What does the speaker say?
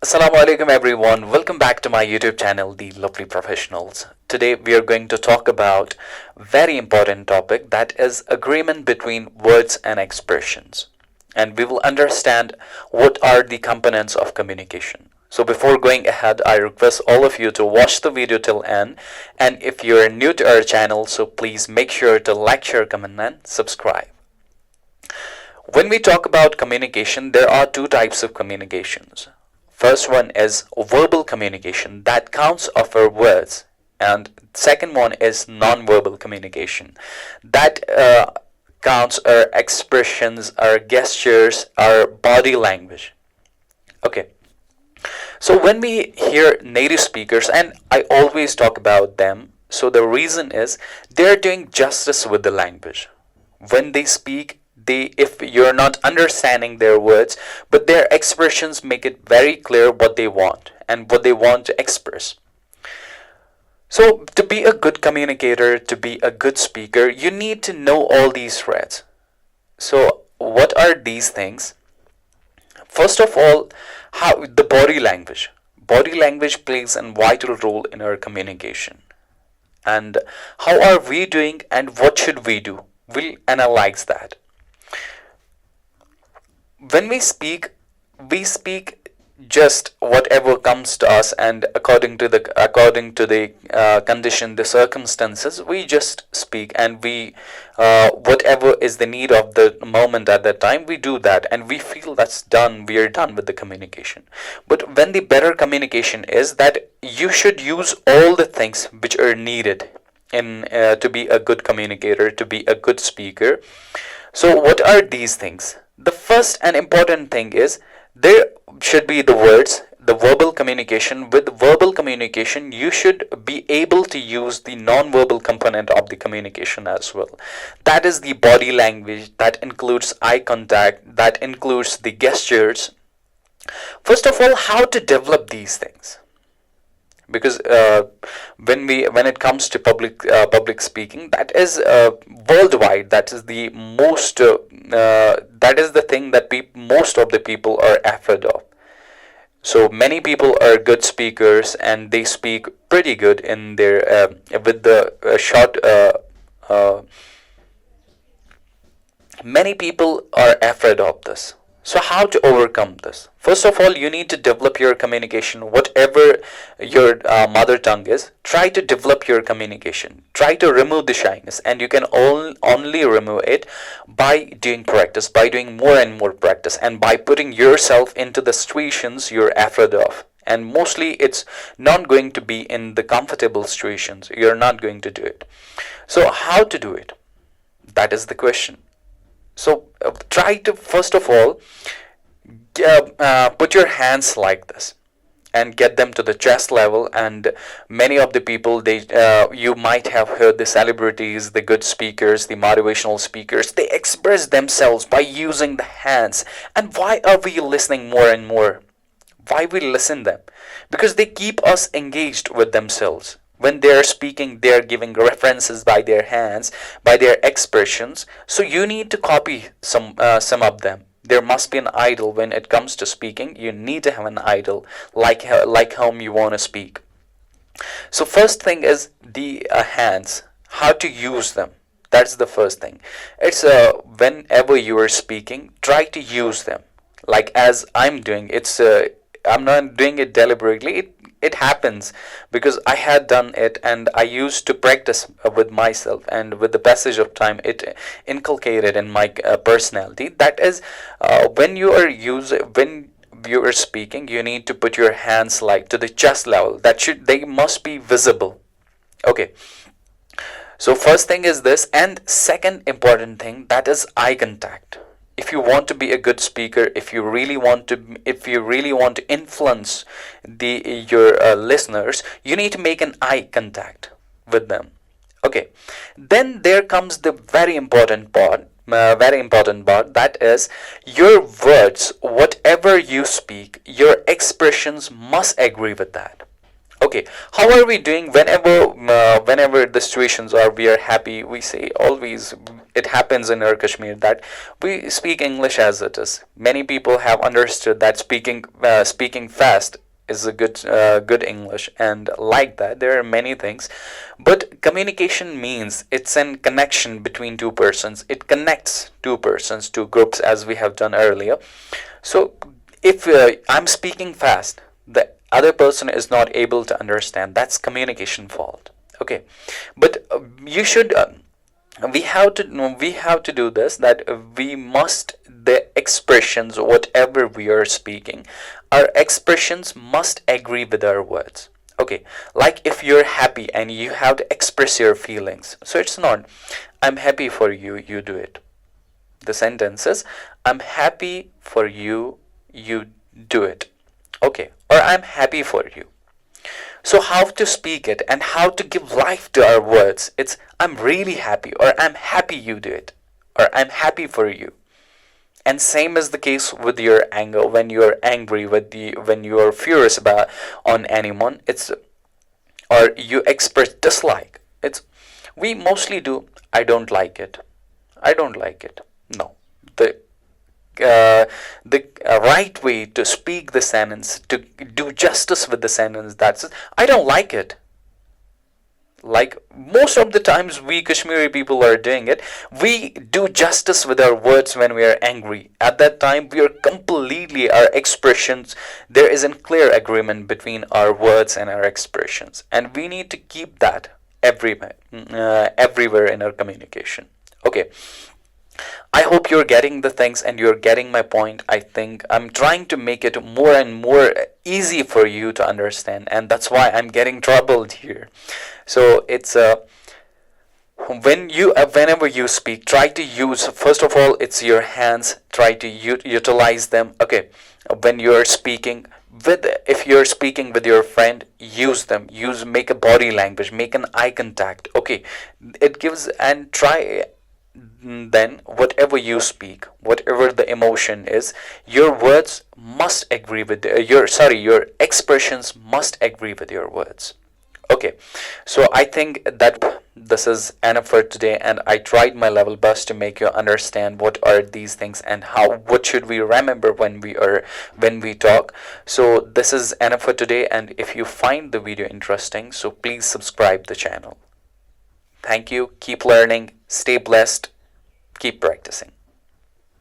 Assalamu alaikum everyone. Welcome back to my YouTube channel, The Lovely Professionals. Today we are going to talk about a very important topic, that is agreement between words and expressions. And we will understand what are the components of communication. So before going ahead, I request all of you to watch the video till end. And if you're new to our channel, so please make sure to like, share, comment and subscribe. When we talk about communication, there are two types of communications. First one is verbal communication that counts of our words, and second one is non-verbal communication that counts our expressions, our gestures, our body language. Okay, so when we hear native speakers, and I always talk about them, so the reason is they're doing justice with the language. When they speak, if you're not understanding their words, but their expressions make it very clear what they want and what they want to express. So to be a good communicator, to be a good speaker, you need to know all these threads. So what are these things? First of all, how the body language. Body language plays a vital role in our communication. And how are we doing and what should we do? We'll analyze that. When we speak just whatever comes to us, and according to the condition, the circumstances, we just speak, and we whatever is the need of the moment at that time, we do that, and we feel that's done. We are done with the communication. But when the better communication is that you should use all the things which are needed in to be a good communicator, to be a good speaker. So what are these things? The first and important thing is there should be the words, the verbal communication. With verbal communication, you should be able to use the non-verbal component of the communication as well. That is the body language, that includes eye contact, that includes the gestures. First of all, how to develop these things? Because when it comes to public speaking, that is worldwide, that is the most that is the thing that most of the people are afraid of. So many people are good speakers and they speak pretty good in their with the short many people are afraid of this. So how to overcome this? First of all, you need to develop your communication. Whatever your mother tongue is, try to develop your communication. Try to remove the shyness, and you can only remove it by doing practice, by doing more and more practice, and by putting yourself into the situations you're afraid of. And mostly it's not going to be in the comfortable situations. You're not going to do it. So how to do it? That is the question. So try to first of all put your hands like this and get them to the chest level. And many of the people, you might have heard the celebrities, the good speakers, the motivational speakers, they express themselves by using the hands. And why are we listening more and more? Why we listen them? Because they keep us engaged with themselves. When they are speaking, they are giving references by their hands, by their expressions. So you need to copy some of them. There must be an idol when it comes to speaking. You need to have an idol, like whom you want to speak. So first thing is the hands, how to use them. That's the first thing. It's whenever you are speaking, try to use them. Like as I'm doing, I'm not doing it deliberately. It happens because I had done it, and I used to practice with myself, and with the passage of time it inculcated in my personality. That is when you are speaking, you need to put your hands like to the chest level. They must be visible. Okay, so first thing is this, and second important thing, that is eye contact. If you want to be a good speaker, if you really want to influence your listeners, you need to make an eye contact with them. Okay, then there comes the very important part. That is your words. Whatever you speak, your expressions must agree with that. Okay, how are we doing whenever the situations are we are happy? We say always it happens in our Kashmir that we speak English as it is. Many people have understood that speaking fast is a good English, and like that there are many things. But communication means it's a connection between two persons. It connects two persons, two groups, as we have done earlier. So if I'm speaking fast, the other person is not able to understand. That's communication fault. Okay, but you should. We have to do this, that we must, the expressions whatever we are speaking, our expressions must agree with our words. Okay, like if you're happy and you have to express your feelings, so it's not I'm happy for you, you do it. The sentence is I'm happy for you, you do it. Okay, or I'm happy for you. So how to speak it and how to give life to our words? It's I'm really happy, or I'm happy you do it, or I'm happy for you. And same is the case with your anger. When you're angry, when you are furious about on anyone, it's or you express dislike. It's we mostly do I don't like it. I don't like it. No. The right way to speak the sentence, to do justice with the sentence, that's I don't like it. Like most of the times we Kashmiri people are doing it, we do justice with our words when we are angry. At that time we are completely, our expressions, there isn't clear agreement between our words and our expressions, and we need to keep that everywhere in our communication. Okay, I hope you're getting the things and you're getting my point. I think I'm trying to make it more and more easy for you to understand, and that's why I'm getting troubled here. So it's whenever you speak, try to use, first of all, it's your hands. Try to utilize them. Okay, when you're speaking with, if you're speaking with your friend, use them. Make a body language, make an eye contact. Okay, it gives, and try. Then whatever you speak, whatever the emotion is, your words must agree with your expressions must agree with your words. Okay, so I think that this is enough for today, and I tried my level best to make you understand what are these things and what should we remember when we talk. So this is enough for today, and if you find the video interesting, so please subscribe the channel. Thank you. Keep learning. Stay blessed. Keep practicing.